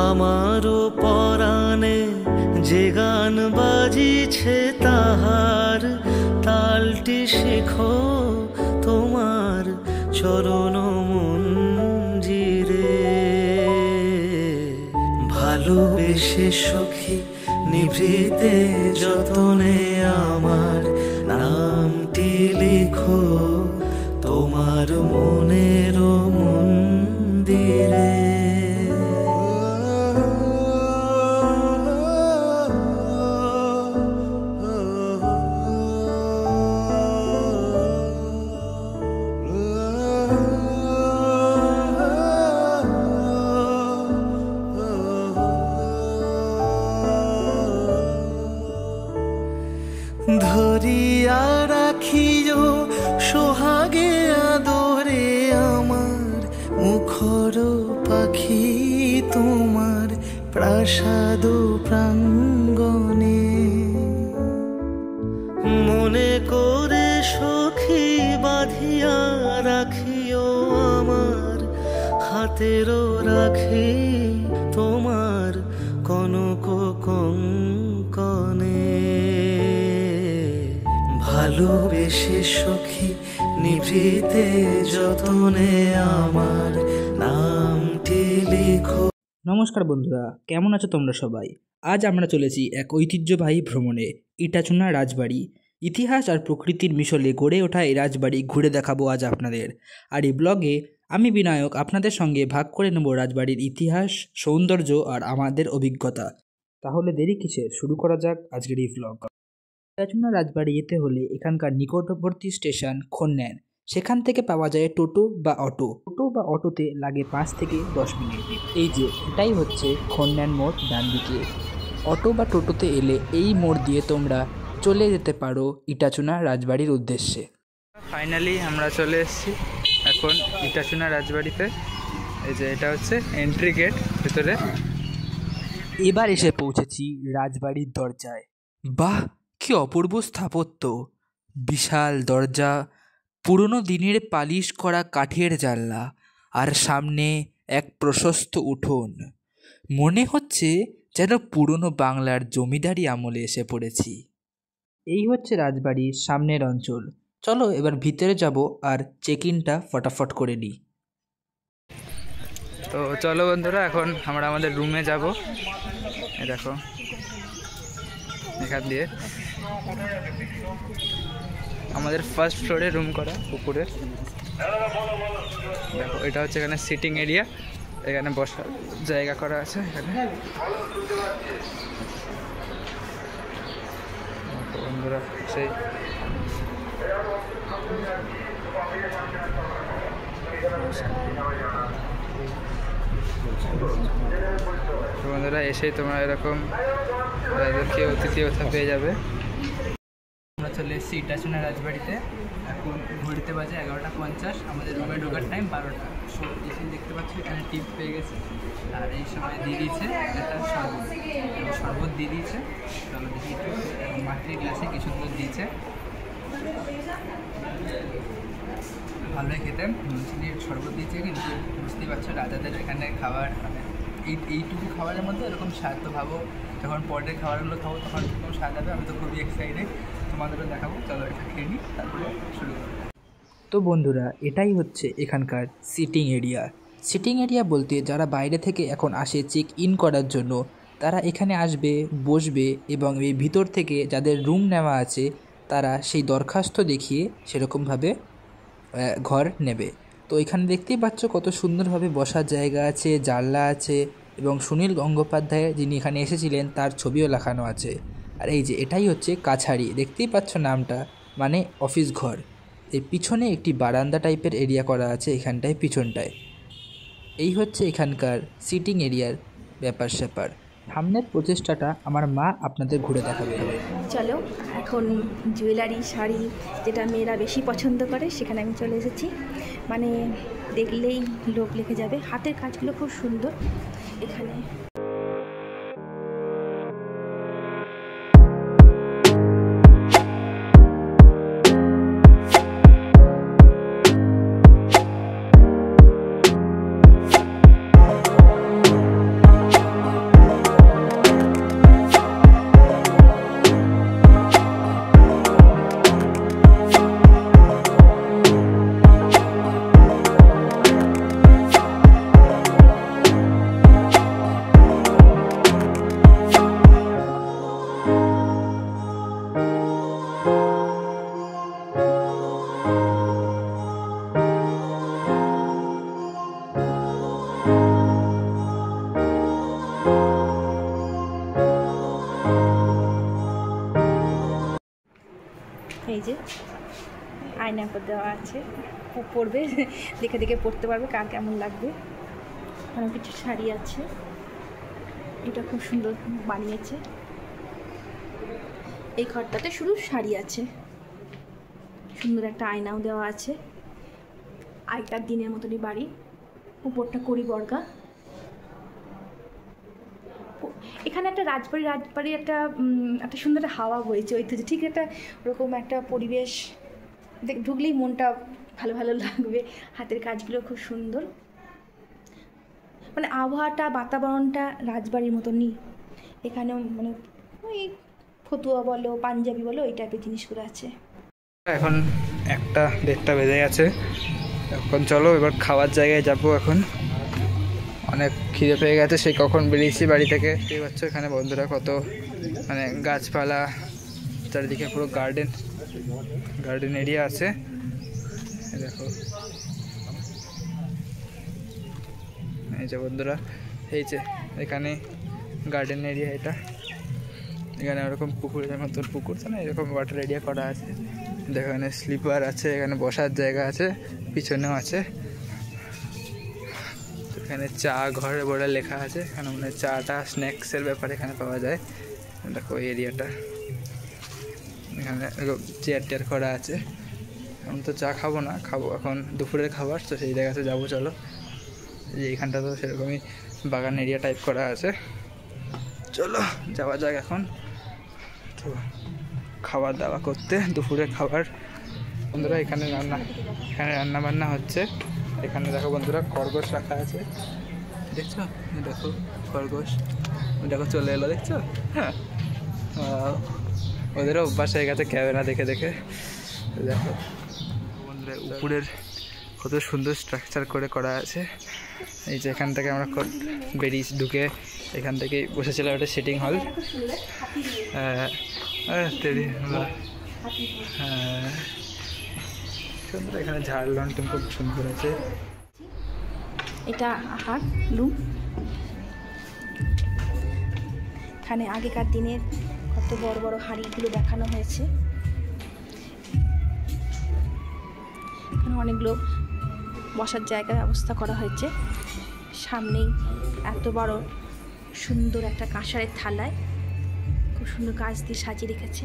আমারও পরাণে যে গান বাজিছে তাহার তালটি শেখো তোমার চরণ মঞ্জিরে। ভালোবেসে সখী নিভৃতে যতনে আমার নামটি লিখো তোমার মনের মন্দিরে। ধরিয়া রাখিও সোহাগে আদরে আমার মুখর পাখি তোমার প্রাসাদ প্রাঙ্গণে। মনে করে সখী বাঁধিয়া রাখিও আমার হাতেরও রাখি তোমার কনক কঙ্কণে। ভালোবেসে সখী নিভৃতে যতনে আমার নামটি লিখো। নমস্কার বন্ধুরা, কেমন আছো তোমরা সবাই? আজ আমরা চলেছি এক ঐতিহ্যবাহী ভ্রমণে, ইটাচুনা রাজবাড়ি। ইতিহাস আর প্রকৃতির মিশলে গড়ে ওঠা এই রাজবাড়ি ঘুরে দেখাবো আজ আপনাদের। আর এই ব্লগে আমি বিনায়ক আপনাদের সঙ্গে ভাগ করে নেব রাজবাড়ির ইতিহাস, সৌন্দর্য আর আমাদের অভিজ্ঞতা। তাহলে দেরি কিসের, শুরু করা যাক আজকের এই ব্লগ। ইটাচুনা রাজবাড়ি যেতে হলে এখানকার নিকটবর্তী স্টেশন খন্ন্যান। সেখান থেকে পাওয়া যায় টোটো বা অটোতে লাগে 5 থেকে 10 মিনিট। এই যে এটাই হচ্ছে খন্ন্যান মোড় ডান দিকে। অটো বা টোটোতে এলে এই মোড় দিয়ে তোমরা চলে যেতে পারো ইটাচুনা রাজবাড়ির উদ্দেশ্যে। ফাইনালি আমরা চলে এসেছি এখন ইটাচুনা রাজবাড়িতে। এই যে এটা হচ্ছে এন্ট্রি গেট ভেতরে। এবার এসে পৌঁছেছি রাজবাড়ির দরজায়। বাহ, কি অপূর্ব স্থাপত্য! বিশাল দরজা, পুরনো দিনের পালিশ করা কাঠের জানলা, আর সামনে এক প্রশস্ত উঠোন। মনে হচ্ছে যেন পুরনো বাংলার জমিদারি আমলে এসে পড়েছি। এই হচ্ছে রাজবাড়ির সামনের অঞ্চল। চলো এবার ভিতরে যাব আর চেক ইনটা ফটাফট করে নিই। তো চলো বন্ধুরা, এখন আমরা আমাদের রুমে যাব। দেখো এখান দিয়ে আমাদের ফার্স্ট ফ্লোরে রুম করা উপরে। দেখো এটা হচ্ছে এখানে সিটিং এরিয়া, এখানে বসার জায়গা করা আছে। এখানে বন্ধুরা সেই বন্ধুরা এসেই তোমরা এরকম রাজকীয় অতিথিয়তা পেয়ে যাবে। আমরা চলে এসেছি ইটাচুনা রাজবাড়িতে। এখন ঘড়িতে বাজে 11:50, আমাদের রুমে ঢোকার টাইম 12টা। এসে দেখতে পাচ্ছি এখানে টিপ পেয়ে গেছে, আর এই সময় দিয়ে দিয়েছে একটা শরবত দিয়ে দিয়েছে। চলো দেখি একটু, মাটির গ্লাসে কিছু সুন্দর দিয়েছে, ভালোই খেতে। চিনির শরবত দিয়েছে, কিন্তু বুঝতেই পারছো রাজাদের এখানে খাবার মানে এইটুকু খাবারের মধ্যে এরকম স্বাদ। তো ভাবো যখন পরের খাবারগুলো খাবো তখন এরকম স্বাদ হবে। আমি তো খুবই এক্সাইটেড, তোমাদেরও দেখাবো। চলো এটা খেয়ে নিই, তারপরে শুরু করবো। তো বন্ধুরা এটাই হচ্ছে এখানকার সিটিং এরিয়া। সিটিং এরিয়া বলতে যারা বাইরে থেকে এখন আসে চেক ইন করার জন্য, তারা এখানে আসবে, বসবে, এবং এই ভিতর থেকে যাদের রুম নেওয়া আছে তারা সেই দরখাস্ত দেখিয়ে সেরকমভাবে ঘর নেবে। তো এখানে দেখতেই পাচ্ছ কত সুন্দরভাবে বসার জায়গা আছে, জানলা আছে, এবং সুনীল গঙ্গোপাধ্যায় যিনি এখানে এসেছিলেন তার ছবিও লাগানো আছে। আর এই যে এটাই হচ্ছে কাছারি, দেখতেই পাচ্ছ নামটা, মানে অফিস ঘর। এর পিছনে একটি বারান্দা টাইপের এরিয়া করা আছে এখানটায়, পিছনটায়। এই হচ্ছে এখানকার সিটিং এরিয়ার ব্যাপার স্যাপার। সামনের প্রচেষ্টাটা আমার মা আপনাদের ঘুরে দেখাবে। চলো এখন জুয়েলারি, শাড়ি যেটা মেয়েরা বেশি পছন্দ করে সেখানে আমি চলে এসেছি। মানে দেখলেই লোক লেগে যাবে, হাতের কাজগুলো খুব সুন্দর এখানে। যে আয়না করে দেওয়া আছে, পড়বে, দেখে দেখে পড়তে পারবে কার কেমন লাগবে। অনেক কিছু শাড়ি আছে, এটা খুব সুন্দর বানিয়েছে। এই ঘরটাতে শুধু শাড়ি আছে, সুন্দর একটা আয়নাও দেওয়া আছে। আগেকার দিনের মতনই বাড়ি, উপরটা করি বর্গা। এখানে একটা রাজবাড়ি একটা সুন্দর একটা হাওয়া বইছে, ঐতিহ্য ঠিক একটা ওরকম একটা পরিবেশ, ঢুকলেই মনটা ভালো ভালো লাগবে। হাতের কাজগুলো খুব সুন্দর, মানে আবহাওয়াটা বাতাবরণটা রাজবাড়ির মতনই। এখানেও মানে ওই ফতুয়া বলো পাঞ্জাবি বলো ওই টাইপের জিনিসগুলো আছে। এখন 1টা-1:30 বেজে গেছে। এখন চলো এবার খাওয়ার জায়গায় যাবো। এখন অনেক খিদে পেয়ে গেছে, সেই কখন বেরিয়েছি বাড়ি থেকে। দেখতে পাচ্ছ এখানে বন্ধুরা কত মানে গাছপালা, চারিদিকে পুরো গার্ডেন এরিয়া আছে। দেখো এই যে বন্ধুরা, এই যে এখানে গার্ডেন এরিয়া, এখানে ওরকম পুকুরের মতন পুকুর তো না, এরকম ওয়াটার এরিয়া করা আছে। দেখো এখানে স্লিপার আছে, এখানে বসার জায়গা আছে, পিছনেও আছে। এখানে চা ঘরে বড়ে লেখা আছে, এখানে মানে চাটা স্ন্যাক্সের ব্যাপারে এখানে পাওয়া যায়। দেখো এই এরিয়াটা, এখানে চেয়ার করা আছে। আমি তো চা খাবো না, খাবো এখন দুপুরের খাবার, তো সেই জায়গাতে যাবো। চলো, যে এইখানটা তো সেরকমই বাগান এরিয়া টাইপ করা আছে। চলো যাওয়া যাক এখন তো খাওয়া দাওয়া করতে, দুপুরের খাবার। বন্ধুরা এখানে রান্না বান্না হচ্ছে। এখানে দেখো বন্ধুরা খরগোশ রাখা আছে, দেখছো? দেখো খরগোশ, দেখো চলে এলো, দেখছো? হ্যাঁ, ওদেরও অভ্যাস হয়ে গেছে ক্যামেরা দেখে দেখে। দেখো বন্ধুরা উপরের কত সুন্দর স্ট্রাকচার করা আছে। এই যে এখান থেকে আমরা বেরিয়ে ঢুকে এখান থেকেই বসেছিলাম, একটা সিটিং হল। হ্যাঁ সুন্দর, এখানে ঝাড় লন্ঠন খুব সুন্দর আছে। এটা আহার রুম। এখানে আগেকার দিনের কত বড় বড় হাঁড়িগুলো দেখানো হয়েছে। এখানে অনেকগুলো বসার জায়গার ব্যবস্থা করা হয়েছে। সামনেই এত বড় সুন্দর একটা কাঁসারের থালায় খুব সুন্দর কাঁচ দিয়ে সাজিয়ে রেখেছে।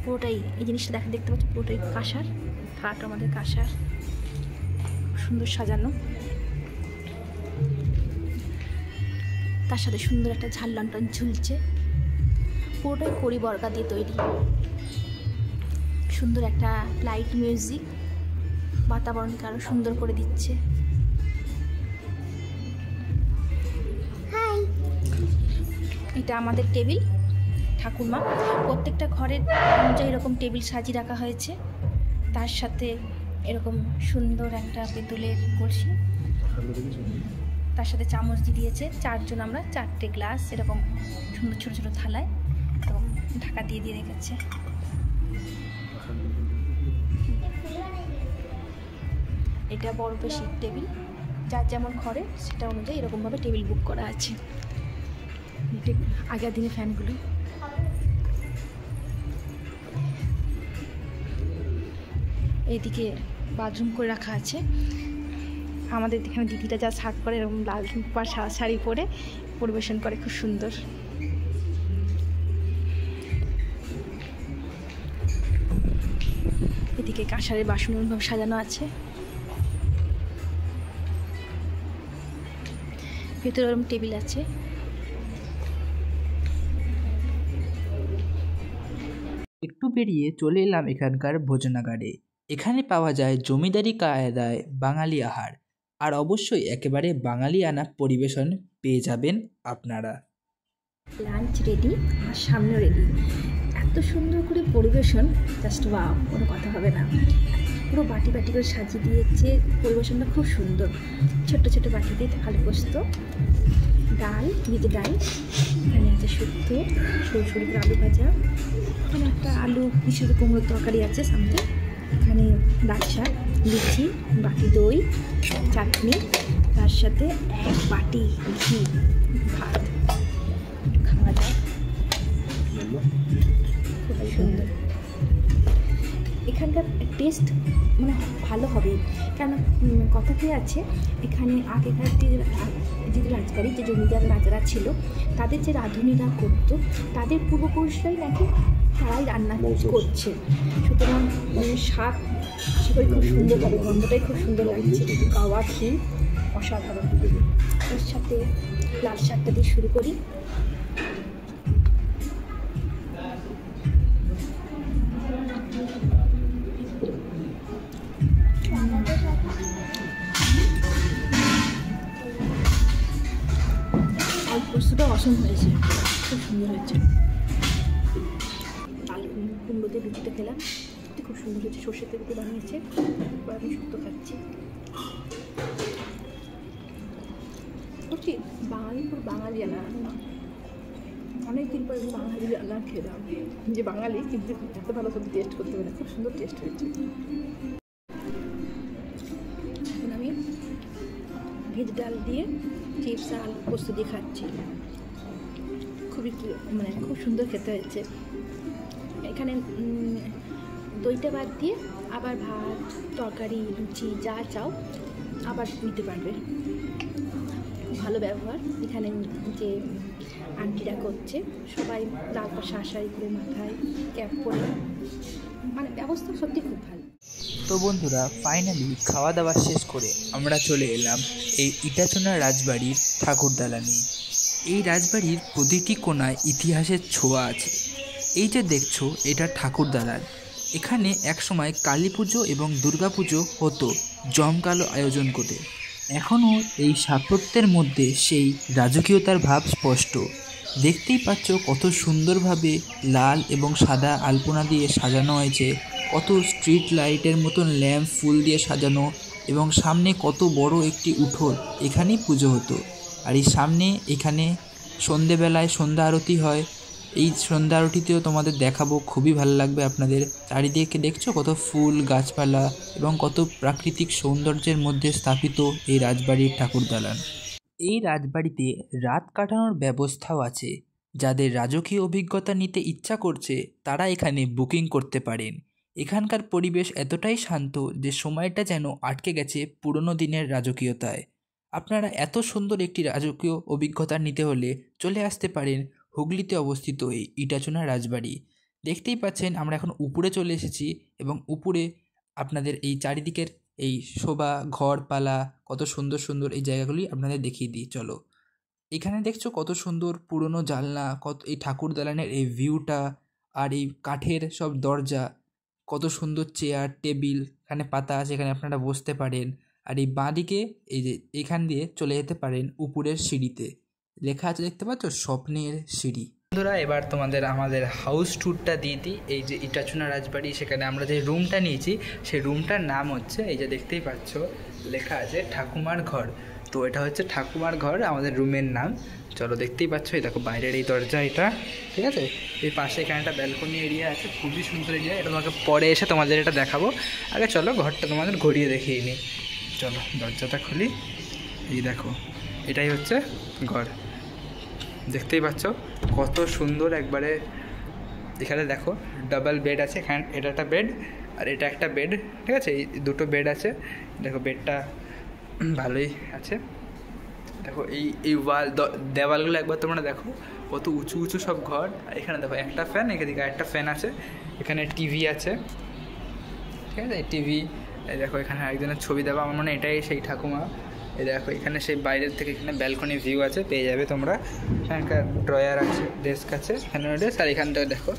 পুরোটাই এই জিনিসটা দেখতে পাচ্ছি, পুরোটাই কাঁসার। থালাটা আমাদের কাঁসার, সুন্দর সাজানো। তার সাথে সুন্দর একটা ঝাড় লন্ঠন ঝুলছে, পুরোটাই কড়ি বর্গা দিয়ে তৈরি। সুন্দর একটা লাইট মিউজিক বাতাবরণকে আরো সুন্দর করে দিচ্ছে। এটা আমাদের টেবিল, ঠাকুরমা। প্রত্যেকটা ঘরের অনুযায়ী এরকম টেবিল সাজিয়ে রাখা হয়েছে। তার সাথে এরকম সুন্দর একটা পেতলের কলসি, তার সাথে চামচ দিয়ে দিয়েছে। 4 জন আমরা, 4টে গ্লাস এরকম সুন্দর ছোটো ছোটো থালায় এরকম ঢাকা দিয়ে রেখেছে। এটা বড় বেশি টেবিল, যার যেমন ঘরে সেটা অনুযায়ী এরকমভাবে টেবিল বুক করা আছে। আগের দিনের ফ্যানগুলো। এইদিকে বাথরুম করে রাখা আছে। আমাদের এখানে দিদিটা যা শার্ট পরে এরকম লাল শাড়ি পরে পরিবেশন করে, খুব সুন্দর। এদিকে কাঁসারের বাসন ভাবে সাজানো আছে। ভেতরে ওরকম টেবিল আছে। একটু পেরিয়ে চলে এলাম এখানকার ভোজনাগারে। এখানে পাওয়া যায় জমিদারি কায়দায় বাঙালি আহার, আর অবশ্যই একেবারে বাঙালি আনা পরিবেশন পেয়ে যাবেন আপনারা। লাঞ্চ রেডি, আর সামনে রেডি। এত সুন্দর করে পরিবেশন, জাস্ট ওয়াও, কোনো কথা হবে না। পুরো বাটি বাটি করে সাজিয়ে দিয়েছে, পরিবেশনটা খুব সুন্দর। ছোট্ট ছোট্ট বাটিতে আলু পোস্ত, ডাল, ভিজে ডাল, এখানে আছে শুক্তো, সরু সরু করে আলু ভাজা, এখানে একটা আলু মিশিয়ে কুমড়োর তরকারি আছে সামনে, এখানে লাল শাক, লিচি, বাটি দই, চাটনি, তার সাথে 1 বাটি ঘি ভাত। খাওয়া যায়, খুব সুন্দর। এখানকার টেস্ট মানে ভালো হবে। কারণ কথাতে আছে এখানে আগেকার যে রাজবাড়ি, যে জমিদার রাজারা ছিল, তাদের যে রাঁধুনিরা করতো, তাদের পূর্বপুরুষরাই নাকি তারাই রান্না করছে। সুতরাং শাক আশা করি খুব সুন্দর হবে, গন্ধটাই খুব সুন্দর লাগছে। গাওয়া ক্ষীর অসাধারণ। এর সাথে লাল শাকটা দিয়ে শুরু করি। আর পোস্তটা অসম হয়েছে, খুব সুন্দর হয়েছে। আলু কুমড়ো দিয়ে লুচিটা খেলাম, খুব সুন্দর হয়েছে। সর্ষের তেল দিয়ে বানিয়েছে। এবার আমি শুক্তো খাচ্ছি। বলছি বাঙালিপুর বাঙালি রান্না, অনেকদিন পর বাঙালি রান্না খেলাম, যে বাঙালি কিন্তু এত ভালো সব টেস্ট করতে পারে। খুব সুন্দর টেস্ট হয়েছে। এখন আমি ভেজ ডাল দিয়ে চিপস আর আলু পোস্ত দিয়ে খাচ্ছি। খুবই মানে খুব সুন্দর খেতে হয়েছে। এখানে দইটা বাদ দিয়ে আবার ভাত, তরকারি, লুচি যা চাও আবার নিতে পারবে। খুব ভালো ব্যবহার এখানে যে আন্টিরা করছে, সবাই লাল পাশা শাড়ি করে, মাথায় ক্যাপ পরে, মানে ব্যবস্থা সত্যি খুব ভালো। তো বন্ধুরা, ফাইনালি খাওয়া দাওয়া শেষ করে আমরা চলে এলাম এই ইটাচোনা রাজবাড়ির ঠাকুর দালানে। এই রাজবাড়ির প্রতিটি কোণায় ইতিহাসের ছোঁয়া আছে। এই যে দেখছো, এটা ঠাকুর দালান। এখানে একসময় কালী পুজো এবং দুর্গা পুজো হতো জমকালো আয়োজন করে। এখনও এই স্থাপত্যের মধ্যে সেই রাজকীয়তার ভাব স্পষ্ট। দেখতেই পাচ্ছ কত সুন্দরভাবে লাল এবং সাদা আলপনা দিয়ে সাজানো হয়েছে, কত স্ট্রিট লাইটের মতন ল্যাম্প ফুল দিয়ে সাজানো, এবং সামনে কত বড় একটি উঠোন। এখানেই পুজো হতো। আর এই সামনে এখানে সন্ধেবেলায় সন্ধ্যা আরতি হয়। এই সন্ধ্যা আরতিতেও তোমাদের দেখাবো, খুবই ভালো লাগবে আপনাদের। চারিদিকে দেখছো কত ফুল, গাছপালা এবং কত প্রাকৃতিক সৌন্দর্যের মধ্যে স্থাপিত এই রাজবাড়ির ঠাকুর দালান। এই রাজবাড়িতে রাত কাটানোর ব্যবস্থাও আছে। যাদের রাজকীয় অভিজ্ঞতা নিতে ইচ্ছা করছে তারা এখানে বুকিং করতে পারেন। এখানকার পরিবেশ এতটাই শান্ত যে সময়টা যেন আটকে গেছে পুরনো দিনের রাজকীয়তায়। আপনারা এত সুন্দর একটি রাজকীয় অভিজ্ঞতা নিতে হলে চলে আসতে পারেন হুগলিতে অবস্থিত এই ইটাচোনা রাজবাড়ি। দেখতেই পাচ্ছেন আমরা এখন উপরে চলে এসেছি, এবং উপরে আপনাদের এই চারিদিকের এই শোভা, ঘরপালা, কত সুন্দর সুন্দর এই জায়গাগুলি আপনাদের দেখিয়ে দিই। চলো, এখানে দেখছো কত সুন্দর পুরনো জানলা, কত এই ঠাকুর দালানের এই ভিউটা, আর এই কাঠের সব দরজা, কত সুন্দর চেয়ার টেবিল এখানে পাতা আছে, এখানে আপনারা বসতে পারেন। আর এই বাঁদিকে এই যে এখান দিয়ে চলে যেতে পারেন উপরের সিঁড়িতে। লেখা আছে দেখতে পাচ্ছ, স্বপ্নের সিঁড়ি। বন্ধুরা, এবার তোমাদের আমাদের হাউস ট্যুরটা দিয়ে দিই। এই যে ইটাচোনা রাজবাড়ি, সেখানে আমরা যে রুমটা নিয়েছি সেই রুমটার নাম হচ্ছে, এই যে দেখতেই পাচ্ছ লেখা আছে ঠাকুমার ঘর। তো এটা হচ্ছে ঠাকুমার ঘর আমাদের রুমের নাম। চলো, দেখতেই পাচ্ছ, এই দেখো বাইরের এই দরজা, এটা ঠিক আছে। এই পাশে এখানে একটা ব্যালকনি এরিয়া আছে, খুবই সুন্দর এরিয়া। এটা তোমাকে পরে এসে তোমাদের এটা দেখাবো। আগে চলো ঘরটা তোমাদের ঘুরিয়ে দেখিয়ে নিই। চলো দরজাটা খুলি। এই দেখো, এটাই হচ্ছে ঘর। দেখতেই পাচ্ছ কত সুন্দর একবারে। এখানে দেখো ডাবল বেড আছে, এখানে এটা একটা বেড আর এটা একটা বেড, ঠিক আছে। এই দুটো বেড আছে। দেখো বেডটা ভালোই আছে। দেখো এই দেওয়ালগুলো একবার তোমরা দেখো, কত উঁচু উঁচু সব ঘর। আর এখানে দেখো একটা ফ্যান, এদিকে একটা ফ্যান আছে। এখানে টিভি আছে, ঠিক আছে। টিভি দেখো, এখানে একজনের ছবি দেওয়া, আমার মনে এটাই সেই ঠাকুমা। এই দেখো এখানে সেই বাইরের থেকে এখানে ব্যালকনি ভিউ আছে, পেয়ে যাবে তোমরা। এখানকার ড্রয়ার আছে, ডেস্ক আছে, এখানে ডেস্ক। আর এখান থেকে দেখো,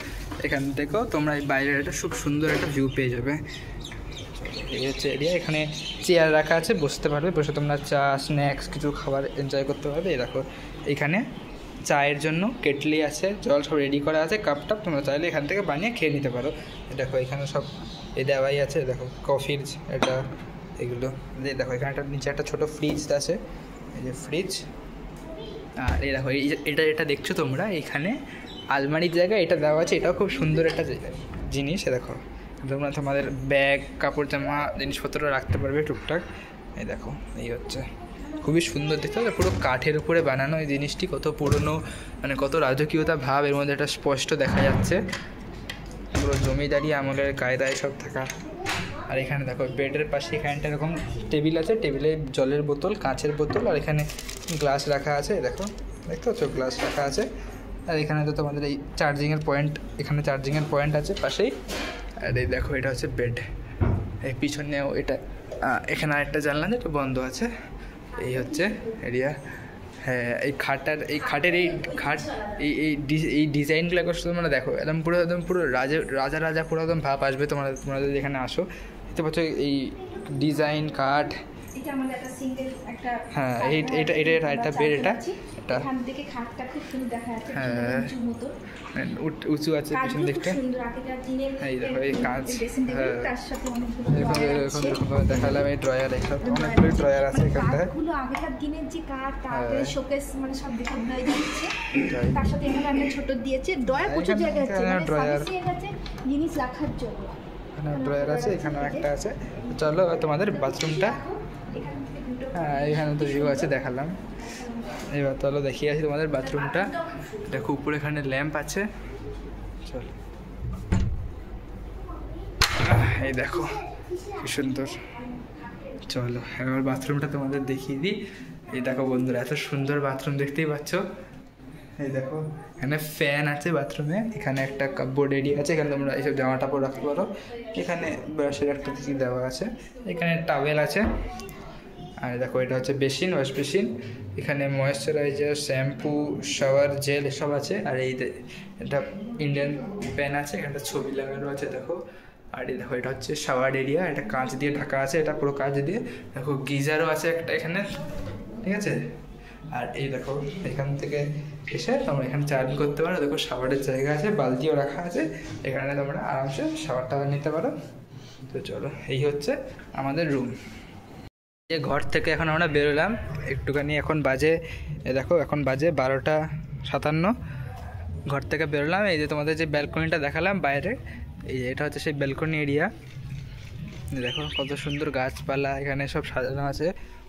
এখান থেকেও তোমরা এই বাইরের একটা খুব সুন্দর একটা ভিউ পেয়ে যাবে। এই হচ্ছে এরিয়া। এখানে চেয়ার রাখা আছে, বসতে পারবে, বসে তোমরা চা স্ন্যাক্স কিছু খাবার এনজয় করতে পারবে। এই দেখো এখানে চায়ের জন্য কেটলি আছে, জল সব রেডি করা আছে, কাপ টাপ তোমরা চাইলে এখান থেকে বানিয়ে খেয়ে নিতে পারো। দেখো এখানে সব এই দেওয়াই আছে। দেখো কফির এটা এগুলো। দেখো এখানে একটা নিচে একটা ছোটো ফ্রিজ আছে, এই যে ফ্রিজ। আর এই দেখো এটা দেখছো তোমরা, এখানে আলমারির জায়গায় এটা দেওয়া আছে। এটাও খুব সুন্দর একটা জিনিস। দেখো তোমরা তোমাদের ব্যাগ, কাপড় জামা, জিনিসপত্র রাখতে পারবে টুকটাক। এই দেখো এই হচ্ছে, খুবই সুন্দর দেখতে হবে। পুরো কাঠের উপরে বানানো এই জিনিসটি, কত পুরনো, মানে কত রাজকীয়তা ভাব এর মধ্যে একটা স্পষ্ট দেখা যাচ্ছে। পুরো জমিদারি আমলের কায়দায় সব থাকা। আর এখানে দেখো বেডের পাশে এখানটা এরকম টেবিল আছে, টেবিলে জলের বোতল, কাঁচের বোতল, আর এখানে গ্লাস রাখা আছে। দেখো, দেখতে পাচ্ছ গ্লাস রাখা আছে। আর এখানে তো তোমাদের এই চার্জিংয়ের পয়েন্ট, এখানে চার্জিংয়ের পয়েন্ট আছে পাশেই। আর এই দেখো এটা হচ্ছে বেড, এই পিছনেও এটা, এখানে আরেকটা জানলা এটা বন্ধ আছে। এই হচ্ছে এরিয়া। হ্যাঁ, এই খাটের এই খাট এই ডিজাইনগুলো একবার শুধু মানে দেখো, একদম পুরো রাজা পুরো একদম ভাব আসবে তোমরা যদি এখানে আসো। দেখতে পাচ্ছ এই ডিজাইন কাঠ। হ্যাঁ, এটা একটা বেড, এটা হ্যাঁ উঁচু আছে পিছন দিকটা। এই দেখো এই কাঁচ, হ্যাঁ এরকম দেখালাম। এই ড্রয়ার, এইসব অনেকগুলো ড্রয়ার আছে এখানটায়। আগেকার দিনের যে কাঠ, তারপরে শোকেস, মানে সব দেখে হয়ে যাচ্ছে। তার সাথে এখানে আমরা ছোট দিয়েছে ড্রয়ার, প্রচুর জায়গা আছে ড্রয়ার, জিনিস রাখার জন্য এখানে ড্রয়ার আছে, এখানে একটা আছে। চলো তোমাদের বাথরুমটা, হ্যাঁ এখানে তো ভিউ আছে দেখালাম। এবার চলো দেখিয়ে আসি তোমাদের বাথরুমটা। দেখো উপরে এখানে ল্যাম্প আছে। চলো এই দেখো কি সুন্দর। চলো এবার বাথরুমটা তোমাদের দেখিয়ে দিই। এই দেখো বন্ধুরা, এত সুন্দর বাথরুম দেখতেই পাচ্ছ। এই দেখো এখানে ফ্যান আছে বাথরুমে, এখানে একটা কাপবোর্ড এরিয়া আছে, এখানে তোমরা এইসব জামা টাপড় রাখতে পারো। এখানে ব্রাশের একটা কিছু দেওয়া আছে, এখানে টাওয়েল আছে। আর দেখো এটা হচ্ছে বেসিন, ওয়াশ বেসিন। এখানে ময়েশ্চারাইজার, শ্যাম্পু, শাওয়ার জেল এসব আছে। আর এই এটা ইন্ডিয়ান প্যান আছে, এখানটা ছবি লাগানো আছে দেখো। আর এই দেখো এটা হচ্ছে শাওয়ার এরিয়া, এটা কাঁচ দিয়ে ঢাকা আছে, এটা পুরো কাঁচ দিয়ে। দেখো গিজারও আছে একটা এখানে, ঠিক আছে। আর এই দেখো এখান থেকে এসে তোমরা এখানে চার্জ করতে পারো। দেখো শাওয়ারের জায়গা আছে, বালতিও রাখা আছে, এখানে তোমরা আরামসে শাওয়ারটা নিতে পারো। তো চলো এই হচ্ছে আমাদের রুম। ঘর থেকে এখন আমরা বেরোলাম একটুখানি, এখন বাজে দেখো, এখন বাজে 12:57। ঘর থেকে বেরোলাম। এই যে তোমাদের যে ব্যালকনিটা দেখালাম বাইরে, এই যে এটা হচ্ছে সেই ব্যালকনি এরিয়া। দেখো কত সুন্দর গাছপালা এখানে সব সাজানো আছে,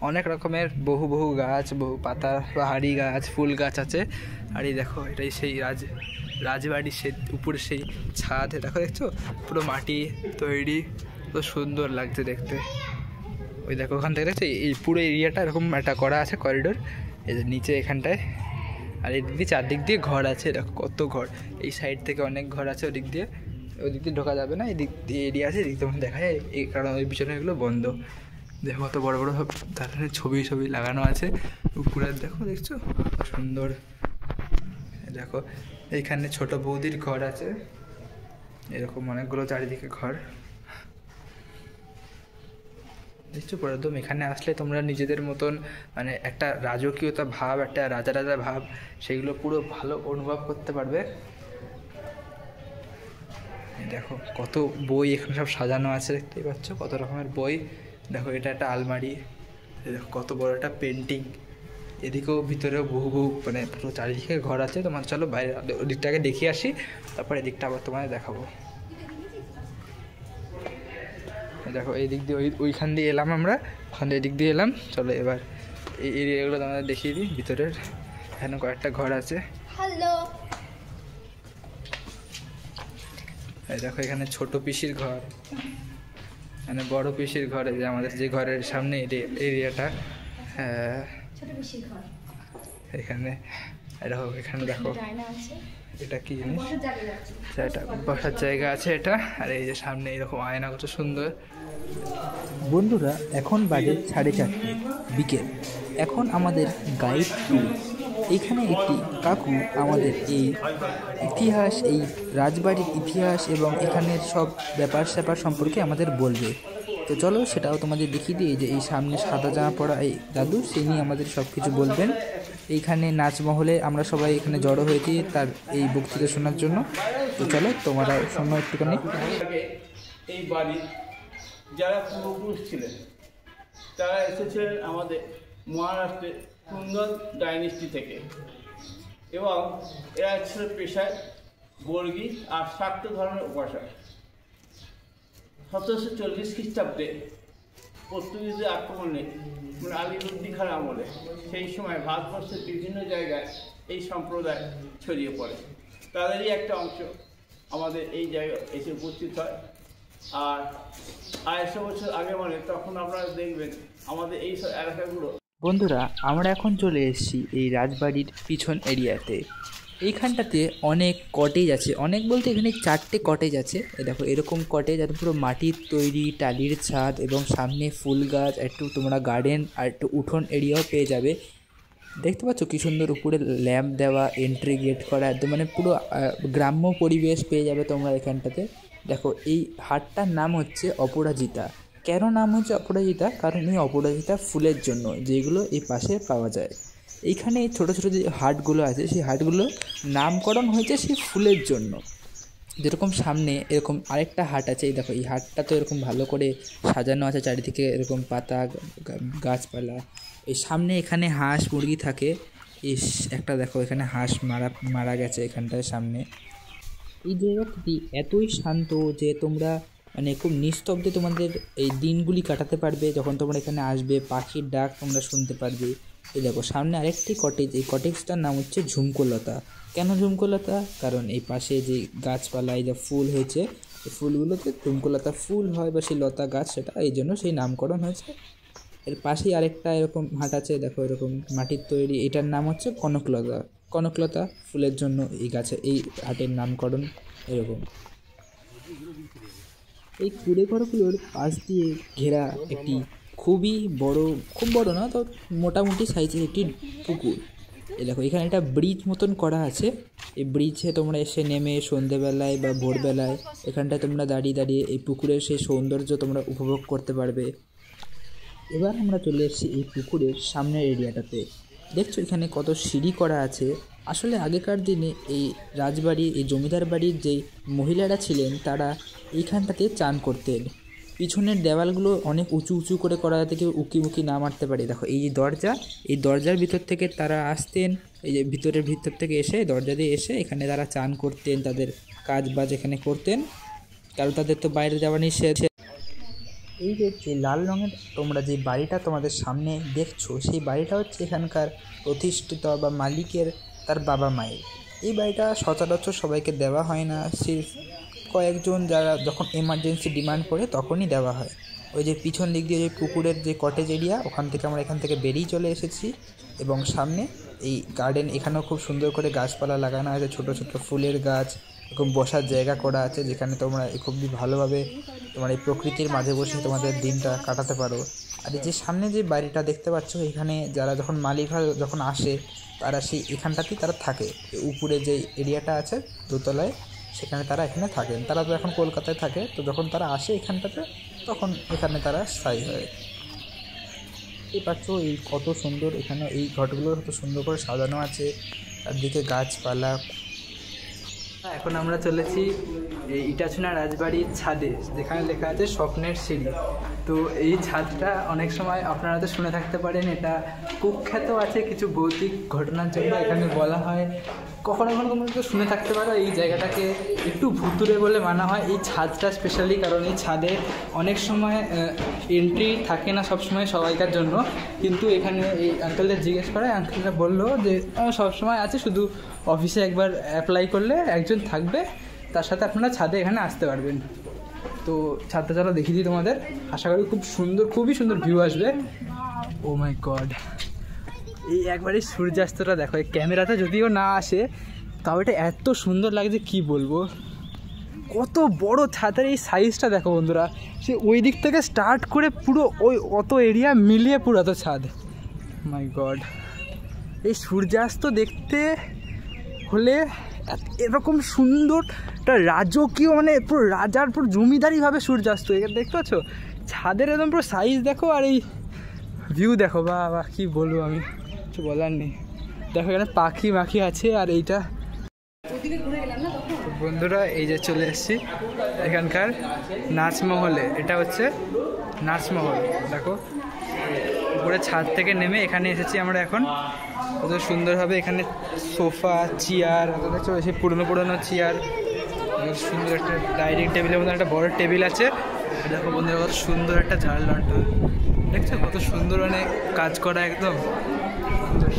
অনেক রকমের বহু গাছ, বহু পাতা পাহাড়ি গাছ, ফুল গাছ আছে। আর এই দেখো এটাই সেই রাজবাড়ির সেই উপরে সেই ছাদ, দেখো দেখছো পুরো মাটি তৈরি, কত সুন্দর লাগছে দেখতে। ওই দেখো ওখান থেকে দেখছো এই পুরো এরিয়াটা এরকম একটা করা আছে করিডোর, এই যে নিচে এখানটায়। আর এদিক দিয়ে চারদিক দিয়ে ঘর আছে, দেখো কত ঘর। এই সাইড থেকে অনেক ঘর আছে, ওদিক দিয়ে ঢোকা যাবে না, এদিক দিয়ে এরিয়া আছে, এদিক থেকে দেখা যায়। এই কারণ ওই পিছনে এগুলো বন্ধ। দেখো কত বড় সব তার ছবি লাগানো আছে উপরে, দেখো দেখছো সুন্দর। দেখো এইখানে ছোট বৌদির ঘর আছে, এরকম অনেকগুলো চারিদিকে ঘর দেখছো পুরো একদম। এখানে আসলে তোমরা নিজেদের মতন মানে একটা রাজকীয়তা ভাব, একটা রাজা ভাব, সেগুলো পুরো ভালো অনুভব করতে পারবে। দেখো কত বই এখানে সব সাজানো আছে, দেখতেই পাচ্ছ কত রকমের বই। দেখো এটা একটা আলমারি, দেখো কত বড় একটা পেন্টিং। এদিকেও ভিতরেও বহু মানে পুরো চারিদিকে ঘর আছে। তোমার চলো বাইরে ওদিকটাকে দেখিয়ে আসি, তারপর এদিকটা আবার তোমাদের দেখাবো। দেখো এই দিক দিয়ে ওইখান দিয়ে এলাম আমরা, ওখান দিয়ে এদিক দিয়ে এলাম। চলো এবার এই এরিয়াগুলো তোমাদের দেখিয়ে দিই ভিতরের। এখানে কয়েকটা ঘর আছে। হ্যালো, এই দেখো এখানে ছোট পিসির ঘর, মানে বড় পিসির ঘর, যে আমাদের যে ঘরের সামনে এরিয়াটা। হ্যাঁ এখানে দেখো, এখানে দেখো এটা কি জিনিস, এটা বসার জায়গা আছে এটা। আর এই যে সামনে এরকম আয়না, কত সুন্দর। বন্ধুরা এখন বাজে 4:30 বিকেল। এখন আমাদের গাইড ট্যুর। এখানে একটি কাকু আমাদের এই ইতিহাস, এই রাজবাড়ির ইতিহাস এবং এখানের সব ব্যাপার স্যাপার সম্পর্কে আমাদের বলবে। তো চলো সেটাও তোমাদের দেখিয়ে দিই। যে এই সামনে সাদা জামা পরা এই দাদু, তিনি আমাদের সব কিছু বলবেন। এইখানে নাচমহলে আমরা সবাই এখানে জড়ো হয়েছি তার এই বক্তৃতা শোনার জন্য। তো চলো তোমরা শোনো একটুখানি। এই বাড়ি যারা পূর্বপুরুষ ছিলেন তারা এসেছিলেন আমাদের মহারাষ্ট্রের কুন্দন ডাইনেস্টি থেকে, এবং এরা ছিল পেশায় বর্গী আর শাক্ত ধর্মের উপাসক। 1740 খ্রিস্টাব্দে পর্তুগিজদের আক্রমণে মানে আলিবর্দি খাঁর আমলে সেই সময় ভারতবর্ষের বিভিন্ন জায়গায় এই সম্প্রদায় ছড়িয়ে পড়ে। তাদেরই একটা অংশ আমাদের এই জায়গায় এসে উপস্থিত হয়। আর 250 বছর আগে মানে তখন আপনারা দেখবেন আমাদের এই সব এলাকাগুলো। বন্ধুরা, আমরা এখন চলে এসেছি এই রাজবাড়ির পিছন এরিয়াতে। এইখানটাতে অনেক কটেজ আছে, অনেক বলতে এখানে 4টে কটেজ আছে। দেখো এরকম কটেজ, আর পুরো মাটির তৈরি, টালির ছাদ এবং সামনে ফুল গাছ, একটু তোমরা গার্ডেন আর একটু উঠোন এরিয়াও পেয়ে যাবে। দেখতে পাচ্ছ কি সুন্দর উপরে ল্যাম্প দেওয়া, এন্ট্রি গেট করা, একদম মানে পুরো গ্রাম্য পরিবেশ পেয়ে যাবে তোমরা এখানটাতে। দেখো এই হাটটার নাম হচ্ছে অপরাজিতা। কেন নাম হচ্ছে অপরাজিতা? কারণ এই অপরাজিতা ফুলের জন্য, যেগুলো এই পাশে পাওয়া যায়। এইখানে ছোটো ছোটো যে হাটগুলো আছে, সেই হাটগুলো নামকরণ হয়েছে সেই ফুলের জন্য। যেরকম সামনে এরকম আরেকটা হাট আছে, এই দেখো এই হাটটা তো এরকম ভালো করে সাজানো আছে, চারিদিকে এরকম পাতা গাছপালা। এই সামনে এখানে হাঁস মুরগি থাকে। একটা দেখো এখানে হাঁস মারা গেছে এখানটায় সামনে। এই জায়গাটি এতই শান্ত যে তোমরা মানে খুব নিস্তব্ধে তোমাদের এই দিনগুলি কাটাতে পারবে। যখন তোমরা এখানে আসবে, পাখির ডাক তোমরা শুনতে পারবে। এই দেখো সামনে আরেকটি কটেজ, এই কটেজটার নাম হচ্ছে ঝুমকোলতা। কেন ঝুমকোলতা? কারণ এই পাশে যে গাছপালা, এই যে ফুল হয়েছে, এই ফুলগুলোতে ঝুমকোলতা ফুল হয় বা সেই লতা গাছ, সেটা এই জন্য সেই নামকরণ হয়েছে। এর পাশেই আরেকটা এরকম হাট আছে, দেখো এরকম মাটির তৈরি, এটার নাম হচ্ছে কনকলতা। কনকলতা ফুলের জন্য এই গাছের এই হাটের নামকরণ এরকম। এই কুড়ে ঘরগুলোর পাশ দিয়ে ঘেরা একটি খুবই বড়, খুব বড় না তো মোটামুটি সাইজের একটি পুকুর। এই দেখো এখানে একটা ব্রিজ মতন করা আছে। এই ব্রিজে তোমরা এসে নেমে সন্ধেবেলায় বা ভোরবেলায় এখানটায় তোমরা দাঁড়িয়ে দাঁড়িয়ে এই পুকুরের সেই সৌন্দর্য তোমরা উপভোগ করতে পারবে। এবার আমরা চলে এসেছি এই পুকুরের সামনের এরিয়াটাতে। দেখছো এখানে কত সিঁড়ি করা আছে। আসলে আগেকার দিনে এই রাজবাড়ি, এই জমিদার বাড়ির যেই মহিলারা ছিলেন তারা এইখানটাতে চান করতেন। পিছনের দেওয়ালগুলো অনেক উঁচু উঁচু করে করা, যাতে কেউ উকি মুকি না মারতে পারে। দেখো এই যে দরজা, এই দরজার ভিতর থেকে তারা আসতেন, এই যে ভিতর থেকে এসে দরজা দিয়ে এসে এখানে তারা চান করতেন, তাদের কাজ বাজ এখানে করতেন, কারণ তাদের তো বাইরে যাওয়া নিষেধ। এই যে লাল রঙের তোমরা যে বাড়িটা তোমাদের সামনে দেখছো, সেই বাড়িটা হচ্ছে এখানকার প্রতিষ্ঠিত বা মালিকের তার বাবা মায়ের। এই বাড়িটা সচরাচর সবাইকে দেওয়া হয় না, সির্ফ কয়েকজন যারা যখন এমার্জেন্সি ডিমান্ড করে তখনই দেওয়া হয়। ওই যে পিছন দিক দিয়ে যে পুকুরের যে কটেজ এরিয়া, ওখান থেকে আমরা এখান থেকে বেরিয়ে চলে এসেছি। এবং সামনে এই গার্ডেন, এখানেও খুব সুন্দর করে গাছপালা লাগানো আছে, ছোট ছোট ফুলের গাছ, এরকম বসার জায়গা করা আছে, যেখানে তোমরা খুবই ভালোভাবে তোমার এই প্রকৃতির মাঝে বসে তোমাদের দিনটা কাটাতে পারো। আর এই যে সামনে যে বাড়িটা দেখতে পাচ্ছ, এখানে যারা যখন মালিকরা যখন আসে তারা সেই এখানটাতেই তারা থাকে। উপরে যে এরিয়াটা আছে দোতলায়, সেখানে তারা এখানে থাকেন। তারা তো এখন কলকাতায় থাকে, তো যখন তারা আসে এখানটাতে তখন এখানে তারা স্থায়ী হয়। এই পাচ্ছ এই কত সুন্দর, এখানে এই ঘরগুলো কত সুন্দর করে সাজানো আছে, চারদিকে গাছপালা। এখন আমরা চলেছি এই ইটাচুনা রাজবাড়ির ছাদে, যেখানে লেখা আছে স্বপ্নের সিঁড়ি। তো এই ছাদটা অনেক সময় আপনারা তো শুনে থাকতে পারেন, এটা কুখ্যাত আছে কিছু ভৌতিক ঘটনার জন্য এখানে বলা হয়। কখনো কখনো তোমরা তো শুনে থাকতে পারো এই জায়গাটাকে একটু ভুতুরে বলে মানা হয়, এই ছাদটা স্পেশালি। কারণ এই ছাদে অনেক সময় এন্ট্রি থাকে না সব সময় সবাইকার জন্য, কিন্তু এখানে এই আঙ্কেলদের জিজ্ঞেস করে, আঙ্কেলরা বললো যে সবসময় আছে, শুধু অফিসে একবার অ্যাপ্লাই করলে একজন থাকবে, তার সাথে আপনারা ছাদে এখানে আসতে পারবেন। তো ছাদটা চলো দেখিয়ে দিই তোমাদের, আশা করি খুব সুন্দর, খুবই সুন্দর ভিউ আসবে। ও মাই গড, এই একবারে সূর্যাস্তটা দেখো, এই ক্যামেরাতে যদিও না আসে তাও এটা এত সুন্দর লাগছে কি বলবো। কত বড় ছাদের এই সাইজটা দেখো বন্ধুরা, সে ওই দিক থেকে স্টার্ট করে পুরো ওই অত এরিয়া মিলিয়ে পুরো এত ছাদ। মাই গড, এই সূর্যাস্ত দেখতে হলে এরকম সুন্দরটা রাজকীয়, মানে পুরো রাজার পুরো জমিদারিভাবে সূর্যাস্ত এখানে দেখতে পাচ্ছ। ছাদের একদম পুরো সাইজ দেখো, আর এই ভিউ দেখো, বা কী বলবো আমি, কিছু বলার নেই। দেখো এখানে পাখি মাখি আছে। আর এইটা বন্ধুরা, এই যে চলে এসেছি এখানকার নাচমহলে। এটা হচ্ছে নাচমহল, দেখো উপরে ছাদ থেকে নেমে এখানে এসেছি আমরা এখন। কত সুন্দরভাবে এখানে সোফা, চেয়ার, সেই পুরনো পুরনো চেয়ার, সুন্দর একটা ডাইনিং টেবিলের মধ্যে একটা বড় টেবিল আছে। দেখো বন্ধুরা কত সুন্দর একটা ঝাল লন্ঠন, দেখছো কত সুন্দর, মানে কাজ করা একদম সুন্দর।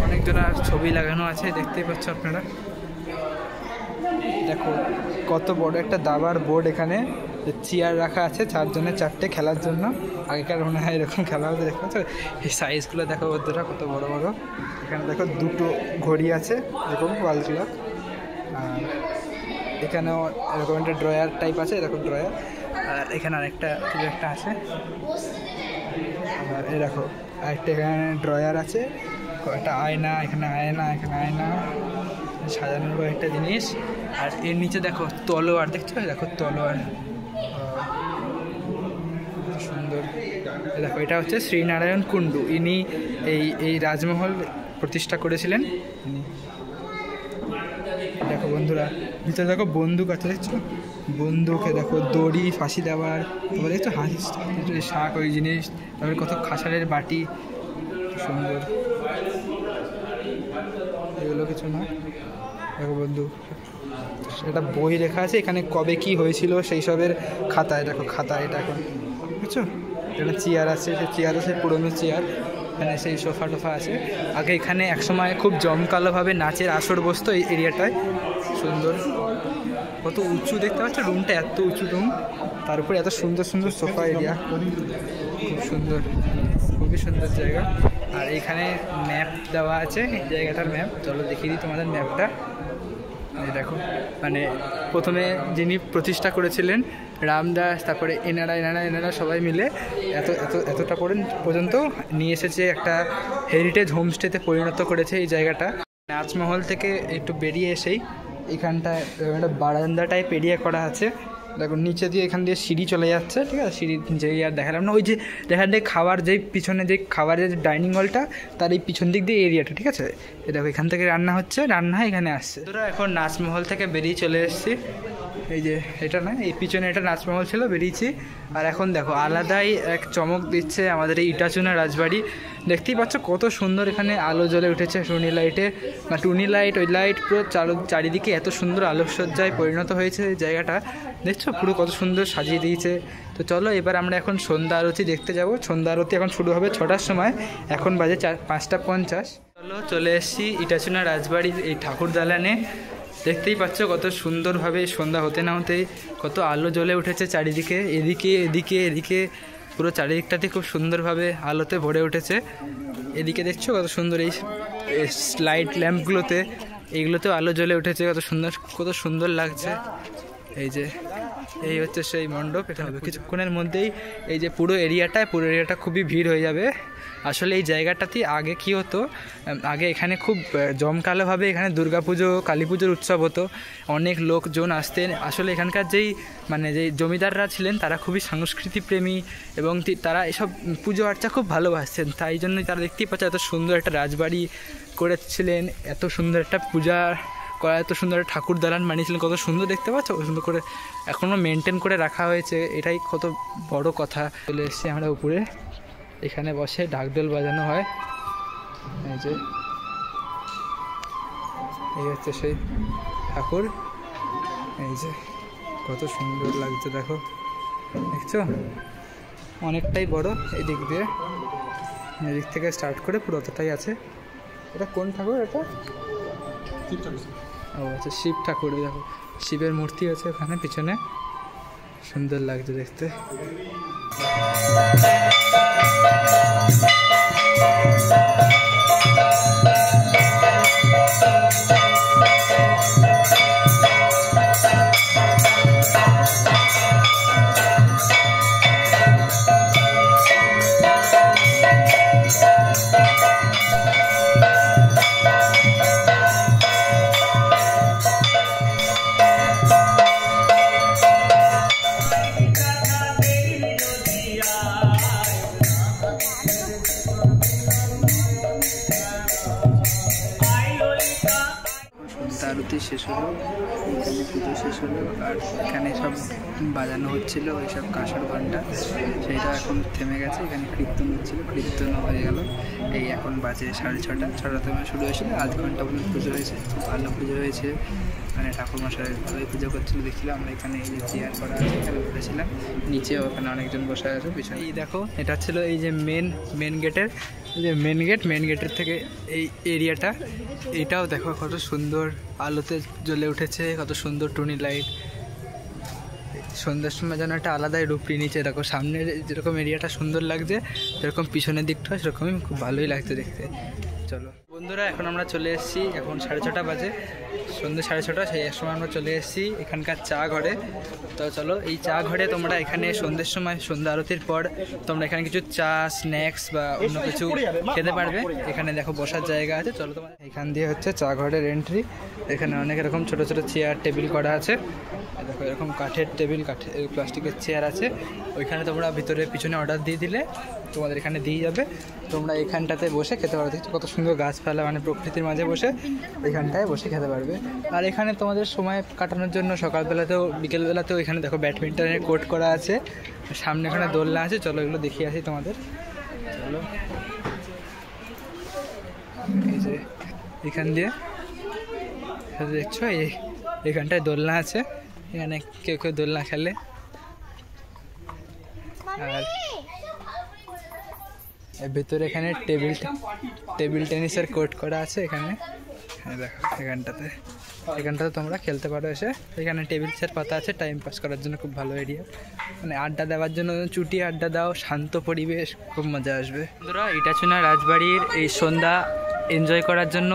অনেকজনের ছবি লাগানো আছে, দেখতেই পাচ্ছ আপনারা। দেখো কত বড় একটা দাবার বোর্ড, এখানে চেয়ার রাখা আছে 4 জনের 4টে খেলার জন্য। আগেকার মনে হয় এরকম খেলা হতে দেখতে পাচ্ছ। এই সাইজগুলো দেখো বন্ধুরা কত বড় বড়। এখানে দেখো 2টো ঘড়ি আছে এরকম ওয়াল ক্লক। আর এখানেও এরকম একটা ড্রয়ার টাইপ আছে, এরকম ড্রয়ার। আর এখানে আরেকটা কিছু একটা আছে। আর এই দেখো আরেকটা এখানে ড্রয়ার আছে, একটা আয়না, এখানে আয়না, এখানে আয়না, সাজানোর একটা জিনিস। আর এর নিচে দেখো তলোয়ার, দেখছো? দেখো তলোয়ার সুন্দর। দেখো এটা হচ্ছে শ্রীনারায়ণ কুণ্ডু, ইনি এই রাজমহল প্রতিষ্ঠা করেছিলেন ইনি। দেখো বন্ধুরা ভিতরে দেখো বন্দুক আছে, দেখছো? বন্দুকে দেখো দড়ি, ফাঁসি দেওয়ার, তারপরে দেখছো হাঁসি শাক, ওই জিনিস, তারপরে কত খাসারের বাটি, সুন্দর। এগুলো কিছু না। দেখো বন্ধু এটা বই লেখা আছে, এখানে কবে কি হয়েছিল সেই সবের খাতায়। দেখো খাতা এটা এখন, বুঝছো? এখানে চেয়ার আছে, সেই চেয়ার আছে পুরোনো চেয়ার। এখানে সেই সোফা টোফা আছে। আগে এখানে একসময় খুব জমকালোভাবে নাচের আসর বসতো এই এরিয়াটায়। সুন্দর, কত উঁচু দেখতে পাচ্ছ রুমটা, এত উঁচু রুম, তার উপরে এত সুন্দর সুন্দর সোফা এরিয়া, খুব সুন্দর, খুবই সুন্দর জায়গা। আর এখানে ম্যাপ দেওয়া আছে, এই জায়গাটার ম্যাপ। চলো দেখিয়ে দিই তোমাদের ম্যাপটা। এই দেখো মানে প্রথমে যিনি প্রতিষ্ঠা করেছিলেন রামদাস, তারপরে এনারা সবাই মিলে এতটা পর্যন্ত নিয়ে এসেছে, একটা হেরিটেজ হোমস্টেতে পরিণত করেছে এই জায়গাটা। রাজমহল থেকে একটু বেরিয়ে এসেই এখানটায় একটা বারান্দা টাইপ এরিয়া করা আছে। দেখো নিচে দিয়ে এখান দিয়ে সিঁড়ি চলে যাচ্ছে, ঠিক আছে? সিঁড়ি যে আর দেখালাম না, ওই যে যেখান থেকে খাবার, যেই পিছনে যে খাবারের ডাইনিং হলটা, তার এই পিছন দিক দিয়ে এরিয়াটা, ঠিক আছে? দেখো এখান থেকে রান্না হচ্ছে, রান্না এখানে আসছে। তোরা এখন নাচমহল থেকে বেরিয়ে চলে এসেছি। এই যে এটা না, এই পিছনে এটা নাচমহল ছিল, বেরিয়েছি। আর এখন দেখো আলাদাই এক চমক দিচ্ছে আমাদের এই ইটাচুনা রাজবাড়ি। দেখতেই পাচ্ছ কত সুন্দর এখানে আলো জ্বলে উঠেছে, টুনি লাইটে, বা টুনি লাইট, ওই লাইট পুরো চারিদিকে এত সুন্দর আলোকসজ্জায় পরিণত হয়েছে এই জায়গাটা। দেখছো পুরো কত সুন্দর সাজিয়ে দিয়েছে। তো চলো এবার আমরা এখন সন্ধ্যা আরতি দেখতে যাব। সন্ধ্যা আরতি এখন শুরু হবে 6টার সময়, এখন বাজে 5:50। চলো চলে এসেছি ইটাচুনা রাজবাড়ির এই ঠাকুর দালানে। দেখতেই পাচ্ছ কত সুন্দরভাবে সন্ধ্যা হতে না হতেই কত আলো জ্বলে উঠেছে চারিদিকে, এদিকে পুরো চারিদিকটাতে খুব সুন্দরভাবে আলোতে ভরে উঠেছে। এদিকে দেখছো কত সুন্দর এই লাইট ল্যাম্পগুলোতে, এইগুলোতেও আলো জ্বলে উঠেছে, কত সুন্দর লাগছে। এই হচ্ছে সেই মণ্ডপ। এটা হবে কিছুক্ষণের মধ্যেই। এই যে পুরো এরিয়াটা খুবই ভিড় হয়ে যাবে। আসলে এই জায়গাটাতে আগে কি হতো, আগে এখানে খুব জমকালোভাবে এখানে দুর্গাপুজো, কালী পুজোর উৎসব হতো, অনেক লোকজন আসতেন। আসলে এখানকার যেই জমিদাররা ছিলেন তারা খুবই সংস্কৃতি প্রেমী এবং তারা এসব পুজো আর্চা খুব ভালোবাসতেন। তাই জন্যই তারা দেখতেই পাচ্ছে এত সুন্দর একটা রাজবাড়ি করেছিলেন, এত সুন্দর একটা পূজা করা, এত সুন্দর ঠাকুর দালান বানিয়েছিলেন, কত সুন্দর দেখতে পাচ্ছ, কত সুন্দর করে এখনও মেনটেন করে রাখা হয়েছে, এটাই কত বড় কথা। চলে এসেছি আমরা উপরে, এখানে বসে ঢাকঢোল বাজানো হয়। এই হচ্ছে সেই ঠাকুর। এই যে কত সুন্দর লাগছে, দেখো দেখছো অনেকটাই বড়। এদিক থেকে স্টার্ট করে পুরো অতটাই আছে। এটা কোন ঠাকুর? এটা ও আচ্ছা, শিব ঠাকুর। দেখো শিবের মূর্তি আছে ওখানে পিছনে, সুন্দর লাগছে দেখতে। আরতি শেষ হলো, এখানে পুজো শেষ হলো, আর এখানে সব বাজানো হচ্ছিলো ওইসব কাঁসার ঘণ্টা, সেইটা এখন থেমে গেছে। এখানে কীর্তন হচ্ছিলো, কীর্তনও হয়ে গেল। এই এখন বাজে 6:30, শুরু হয়েছিল। 8 ঘন্টা পর্যন্ত পুজো হয়েছে, খুব ভালো পুজো হয়েছে। মানে ঠাকুরমশাই ভালোই পুজো করছিলো দেখছিলাম আমরা। এখানে এই যে চেয়ার করা আছে, এখানে বসেছিলাম, নিচেও ওখানে অনেকজন বসে আছে পিছনে। এই দেখো এটা ছিল এই যে মেন গেটের, যে মেন গেটের থেকে এই এরিয়াটা, এইটাও দেখো কত সুন্দর আলোতে জ্বলে উঠেছে, কত সুন্দর টুনি লাইট। সন্ধ্যার সময় যেন একটা আলাদাই রূপ নিয়েছে। দেখো সামনের যেরকম এরিয়াটা সুন্দর লাগছে, যেরকম পিছনের দিকটা সেরকমই খুব ভালোই লাগছে দেখতে। চলো বন্ধুরা, এখন আমরা চলে এসেছি, এখন 6:30 বাজে, সন্ধ্যে 6:30। সেই এক সময় আমরা চলে এসেছি এখানকার চা ঘরে। তো চলো এই চা ঘরে তোমরা এখানে সন্ধ্যের সময়, সন্ধ্যা আরতির পর তোমরা এখানে কিছু চা, স্ন্যাক্স বা অন্য কিছু খেতে পারবে। এখানে দেখো বসার জায়গা আছে। চলো তোমার এখান দিয়ে হচ্ছে চা ঘরের এন্ট্রি। এখানে অনেক এরকম ছোটো ছোটো চেয়ার টেবিল করা আছে। দেখো এরকম কাঠের টেবিল, কাঠের প্লাস্টিকের চেয়ার আছে। ওইখানে তোমরা ভিতরে পিছনে অর্ডার দিয়ে দিলে তোমাদের এখানে দিয়ে যাবে। তোমরা এখানটাতে বসে খেতে পারবে। দেখছো কত সুন্দর গাছপালা, মানে প্রকৃতির মাঝে বসে এখানটায় বসে খেতে পারবে। আর এখানে তোমাদের সময় কাটানোর জন্য সকালবেলাতেও বিকেলবেলাতেও এখানে দেখো ব্যাডমিন্টনের কোর্ট করা আছে, সামনে এখানে দোলনা আছে। চলো এগুলো দেখিয়ে আসি তোমাদের। চলো এই যে এখান দিয়ে দেখছো, এখানটায় দোলনা আছে, এখানে কেউ কেউ দোলনা খেলে। আর এর ভিতরে এখানে টেবিল টেনিসের কোর্ট করা আছে। এখানে দেখো এখানটাতে তোমরা খেলতে পারো এসে। এখানে টেবিল চেয়ার পাতা আছে, টাইম পাস করার জন্য খুব ভালো এরিয়া, মানে আড্ডা দেওয়ার জন্য। চুটি আড্ডা দাও, শান্ত পরিবেশ, খুব মজা আসবে। বন্ধুরা, ইটাচুনা রাজবাড়ির এই সন্ধ্যা এনজয় করার জন্য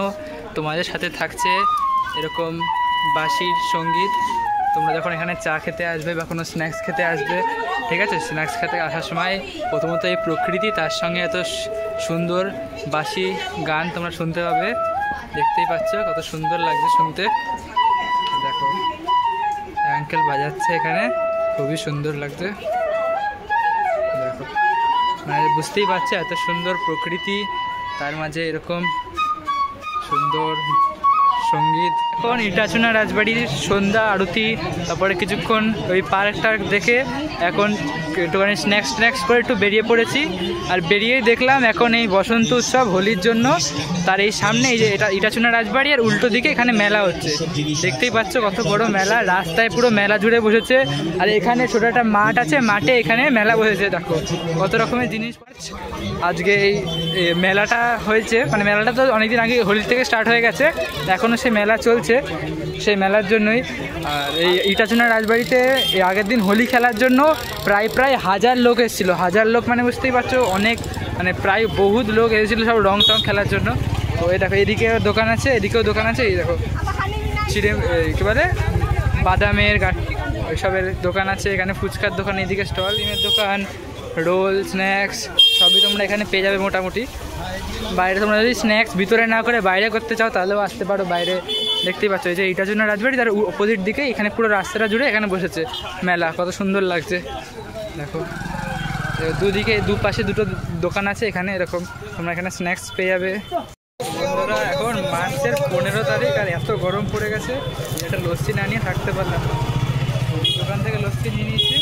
তোমাদের সাথে থাকছে এরকম বাঁশির সঙ্গীত। তোমরা যখন এখানে চা খেতে আসবে বা কোনো স্ন্যাক্স খেতে আসবে, ঠিক আছে, স্ন্যাক্স খেতে আসার সময় প্রথমত এই প্রকৃতি, তার সঙ্গে এত সুন্দর বাঁশি গান তোমরা শুনতে পাবে। দেখতেই পাচ্ছ কত সুন্দর লাগছে শুনতে। দেখো আঙ্কেল বাজাচ্ছে এখানে, খুবই সুন্দর লাগছে। দেখো মানে বুঝতেই পারছো এত সুন্দর প্রকৃতি, তার মাঝে এরকম সুন্দর সঙ্গীত। এখন ইটাচুনা রাজবাড়ির সন্ধ্যা আরতি, তারপরে কিছুক্ষণ ওই পার্কটা দেখে এখন একটুখানি স্ন্যাক্স করে একটু বেরিয়ে পড়েছি। আর বেরিয়েই দেখলাম এখন এই বসন্ত উৎসব হোলির জন্য তার এই সামনে, এই যে এটা ইটাচুনা রাজবাড়ি, আর উল্টো দিকে এখানে মেলা হচ্ছে। দেখতেই পাচ্ছ কত বড় মেলা, রাস্তায় পুরো মেলা জুড়ে বসেছে। আর এখানে ছোটো একটা মাঠ আছে, মাঠে এখানে মেলা বসেছে। দেখো কত রকমের জিনিস। আজকে এই মেলাটা হয়েছে, মানে মেলাটা তো অনেকদিন আগে হোলি থেকে স্টার্ট হয়ে গেছে, এখনও সেই মেলা চলছে, সেই মেলার জন্যই। আর এই ইটাচুনা রাজবাড়িতে আগের দিন হোলি খেলার জন্য প্রায় 1000 লোক এসেছিলো। 1000 লোক মানে বুঝতেই পারছো অনেক, মানে প্রায় বহুত লোক এসেছিলো সব রং টং খেলার জন্য। তো এই দেখো এদিকেও দোকান আছে, এদিকেও দোকান আছে। এই দেখো কী বলে বাদামের ওইসবের দোকান আছে, এখানে ফুচকার দোকান, এদিকে স্টল, ডিমের দোকান, রোল, স্ন্যাক্স সবই তোমরা এখানে পেয়ে যাবে মোটামুটি। বাইরে তোমরা যদি স্ন্যাক্স ভিতরে না করে বাইরে করতে চাও তাহলেও আসতে পারো বাইরে। দেখতেই পাচ্ছ এই যে ইটাচুনা রাজবাড়ি, তার অপোজিট দিকে এখানে পুরো রাস্তাটা জুড়ে এখানে বসেছে মেলা, কত সুন্দর লাগছে। দেখো দুদিকে দুপাশে দুটো দোকান আছে, এখানে এরকম তোমরা এখানে স্ন্যাক্স পেয়ে যাবে। বন্ধুরা, এখন মার্চের 15 তারিখ, আর এত গরম পড়ে গেছে, একটা লস্যি না নিয়ে থাকতে পারলাম না। দোকান থেকে লস্যি নিয়ে নিয়েছি,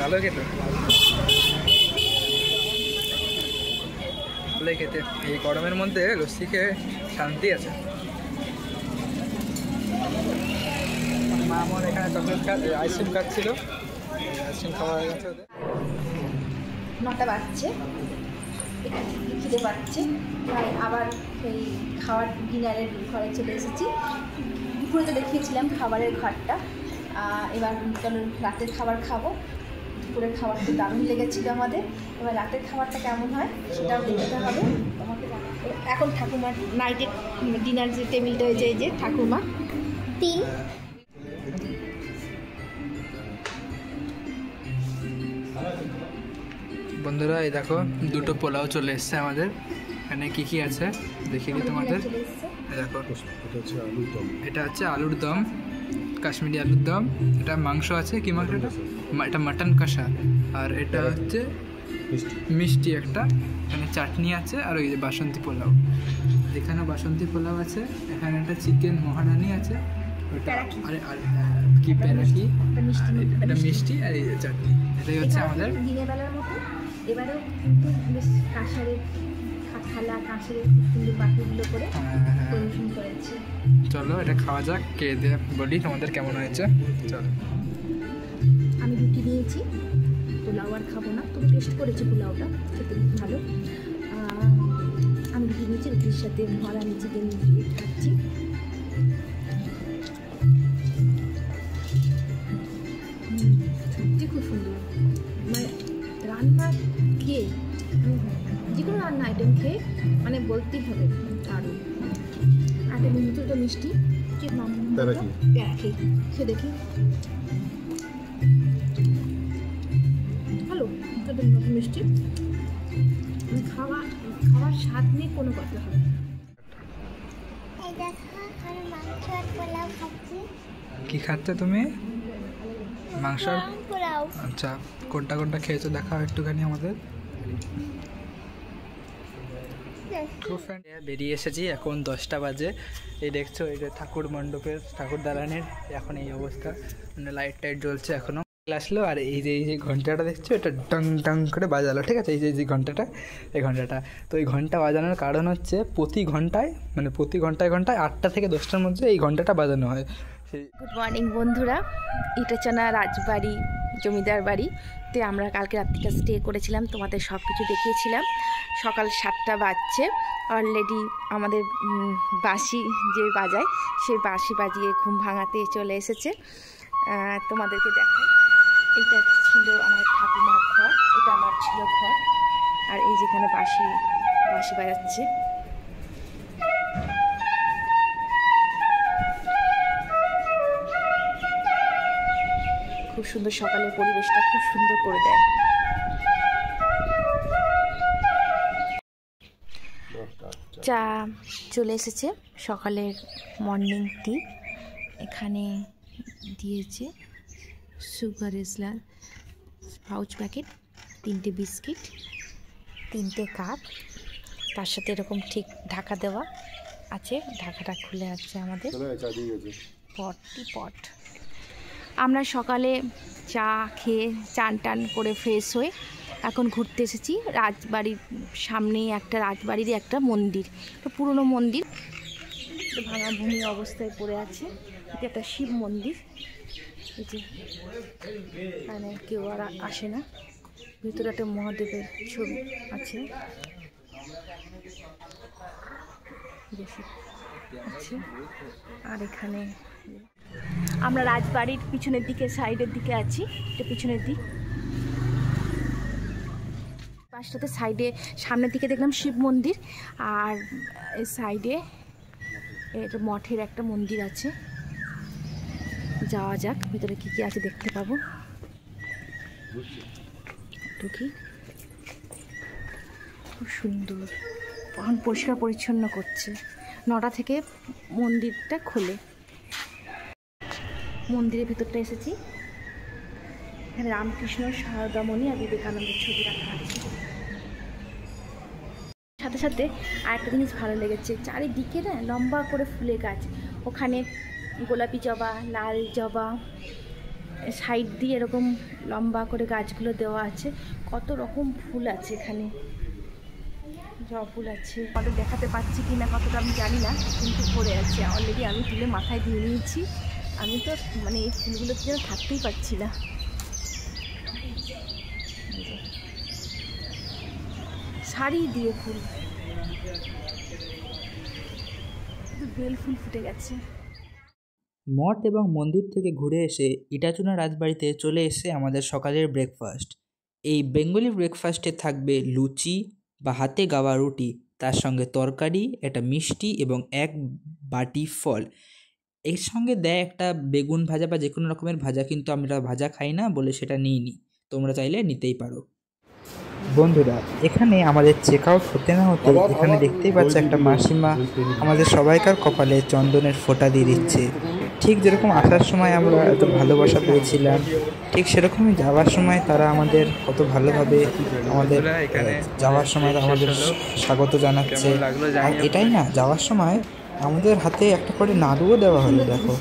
ভালো খেতে, ভালোই খেতে। এই গরমের মধ্যে লস্যি খেয়ে শান্তি আছে। মা আমার এখানে চকলেট আইসক্রিম খাচ্ছিল, আইসক্রিম খাওয়া হয়ে গেছে। 9টা বাজছে, খিদে পাচ্ছে, তাই আবার এই খাওয়ার ডিনারের ঘরে চলে এসেছি। দুপুরে তো দেখিয়েছিলাম খাবারের ঘরটা, এবার চলো রাতের খাবার খাবো। দুপুরের খাবারটা দারুণ লেগেছিলো আমাদের, এবার রাতের খাবারটা কেমন হয় সেটাও দেখতে হবে তোমাকে। এখন ঠাকুমার নাইটে ডিনার যে টেবিলটা হয়েছে, এই যে ঠাকুমা 3। বন্ধুরা, এই দেখো দুটো পোলাও চলে এসছে আমাদের। এখানে কি কি আছে দেখিয়ে দিই তোমাদের। দেখো এটা হচ্ছে আলুর দম, কাশ্মীরি আলুর দম। এটা মাংস আছে, কি মাংস এটা মাটন কষা। আর এটা হচ্ছে মিষ্টি একটা, এখানে চাটনি আছে। আর ওই যে বাসন্তী পোলাও, এখানে বাসন্তী পোলাও আছে। এখানে একটা চিকেন মহারানি আছে, ওটা আর কি প্যারাকি, এটা মিষ্টি, আর এই চাটনি। এটাই হচ্ছে আমাদের দিনের বেলার মতো। এবারেও কিন্তু বেশ কাঁসারের থালা, কাঁসারের খুব সুন্দর বাটিগুলো করে পরিবেশন করেছে। চলো এটা খাওয়া যাক, কে দিয়ে বলি তোমাদের কেমন হয়েছে। চলো, আমি রুটি নিয়েছি, পোলাও আর খাবো না, তো টেস্ট করেছি পোলাওটা, খেতে ভালো। আমি রুটি নিয়েছি, রুটি রুটির সাথে মহারানি চিকেন খাচ্ছি। সত্যি খুব সুন্দর, মানে রান্না খেয়ে যে কোনো রান্না আইটেম খেয়ে মানে বলতেই হবে দারুণ। আর মিষ্টিটা মিষ্টি কি নাম খেয়ে দেখি ভালো মিষ্টি, মানে খাওয়ার স্বাদ নিয়ে কোনো কথা হবে। কি খাচ্ছ তুমি? মাংস পোলাও। আচ্ছা, কোনটা কোনটা খেয়েছো দেখাও একটুখানি আমাদের। বেরিয়ে এসেছি, এখন 10টা বাজে। এই দেখছো এই যে ঠাকুর মণ্ডপের ঠাকুর দালানের এখন এই অবস্থা, মানে লাইট টাইট জ্বলছে এখনো। আসলো আর এই যে ঘন্টাটা দেখছো, এটা টং টং করে বাজালো, ঠিক আছে? এই যে ঘন্টাটা, এই ঘন্টাটা, তো এই ঘন্টা বাজানোর কারণ হচ্ছে প্রতি ঘন্টায় 8টা থেকে 10টার মধ্যে এই ঘন্টাটা বাজানো হয়। গুড মর্নিং বন্ধুরা, ইটাচনা রাজবাড়ি জমিদার বাড়িতে আমরা কালকে রাত্রিটা স্টে করেছিলাম, তোমাদের সব কিছু দেখিয়েছিলাম। সকাল 7টা বাজছে, অলরেডি আমাদের বাঁশি যে বাজায় সেই বাঁশি বাজিয়ে ঘুম ভাঙাতে চলে এসেছে। তোমাদেরকে দেখাই, এটা ছিল আমার ঠাকুমার ঘর, এটা আমার ছিল ঘর, আর এই যেখানে বাঁশি বাজাচ্ছে। খুব সুন্দর, সকালের পরিবেশটা খুব সুন্দর করে দেয়। চা চলে এসেছে, সকালের মর্নিং টি এখানে দিয়েছে। সুগার ইসলার পাউচ প্যাকেট, 3টে বিস্কিট, 3টে কাপ, তার সাথে এরকম ঠিক ঢাকা দেওয়া আছে, ঢাকাটা খুলে আছে আমাদের পট। আমরা সকালে চা খেয়ে চান টান করে ফ্রেশ হয়ে এখন ঘুরতে এসেছি রাজবাড়ির সামনেই। একটা রাজবাড়িরই একটা মন্দির, একটা পুরনো মন্দির, ভাঙা ভূমি অবস্থায় পড়ে আছে। এটা একটা শিব মন্দির, এই যে এখানে কেউ আর আসে না। ভিতরে একটা মহাদেবের ছবি আছে, আর এখানে আমরা রাজবাড়ির পিছনের দিকে সাইডের দিকে আছি, এটা পিছনের দিক। পাশটাতে সাইডে সামনের দিকে দেখলাম শিব মন্দির, আর এই সাইডে এটা মঠের একটা মন্দির আছে। যাওয়া যাক, ভিতরে কী কী আছে দেখতে পাবো। ঢুকি, খুব সুন্দর, এখন পরিষ্কার পরিচ্ছন্ন করছে। 9টা থেকে মন্দিরটা খোলে। মন্দিরের ভিতরটা এসেছি, এখানে রামকৃষ্ণ, সারদামণি আর বিবেকানন্দের ছবি রাখা আছে। সাথে সাথে আরেকটা জিনিস ভালো লেগেছে, চারিদিকে না লম্বা করে ফুলের গাছ, ওখানে গোলাপি জবা, লাল জবা, সাইড দিয়ে এরকম লম্বা করে গাছগুলো দেওয়া আছে। কত রকম ফুল আছে এখানে, জবা ফুল আছে। কত দেখাতে পাচ্ছি কি না কতটা আমি জানি না, কিন্তু পড়ে আছে অলরেডি। আমি তুলে মাথায় দিয়ে নিয়েছি, আমি তো মানে এই ফুলগুলোতে যেন থাকতেই পারছি না। শাড়ি দিয়ে ফুল, বেল ফুল ফুটে গেছে। মঠ এবং মন্দির থেকে ঘুরে এসে ইটাচনা রাজবাড়িতে চলে এসে আমাদের সকালের ব্রেকফাস্ট। এই বেঙ্গলি ব্রেকফাস্টে থাকবে লুচি বা হাতে গাওয়া রুটি, তার সঙ্গে তরকারি, একটা মিষ্টি এবং 1 বাটি ফল। এর সঙ্গে দেয় একটা বেগুন ভাজা বা যে কোনো রকমের ভাজা, কিন্তু আমরা ভাজা খাই না বলে সেটা নিইনি, তোমরা চাইলে নিতেই পারো। বন্ধুরা, এখানে আমাদের চেক আউট হতে না হতে এখানে দেখতেই পাচ্ছ একটা মাসিমা আমাদের সবাইকার কপালে চন্দনের ফোঁটা দিয়ে দিচ্ছে। ঠিক যেরকম আসার সময় আমরা এত ভালোবাসা পেয়েছিলাম, ঠিক সেরকমই যাওয়ার সময় তারা আমাদের কত ভালোভাবে আমাদের যাওয়ার সময় আমাদের স্বাগত জানাচ্ছে। আর এটাই না, যাওয়ার সময় আমাদের হাতে একটা করে নাড়ুও দেওয়া হলো। দেখো,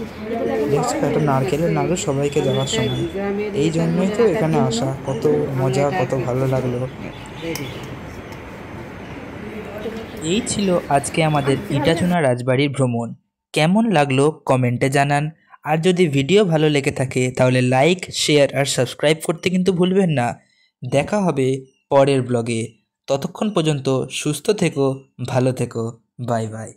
দেখছো একটা নারকেলের নাড়ু সবাইকে দেওয়ার সময়। এই জন্যই তো এখানে আসা, কত মজা, কত ভালো লাগলো। এই ছিল আজকে আমাদের ইটাচনা রাজবাড়ির ভ্রমণ। কেমন লাগলো কমেন্টে জানান। আর যদি ভিডিও ভালো লেগে থাকে তাহলে লাইক, শেয়ার আর সাবস্ক্রাইব করতে কিন্তু ভুলবেন না। দেখা হবে পরের ব্লগে। ততক্ষণ পর্যন্ত সুস্থ থেকো, ভালো থেকো, বাই বাই।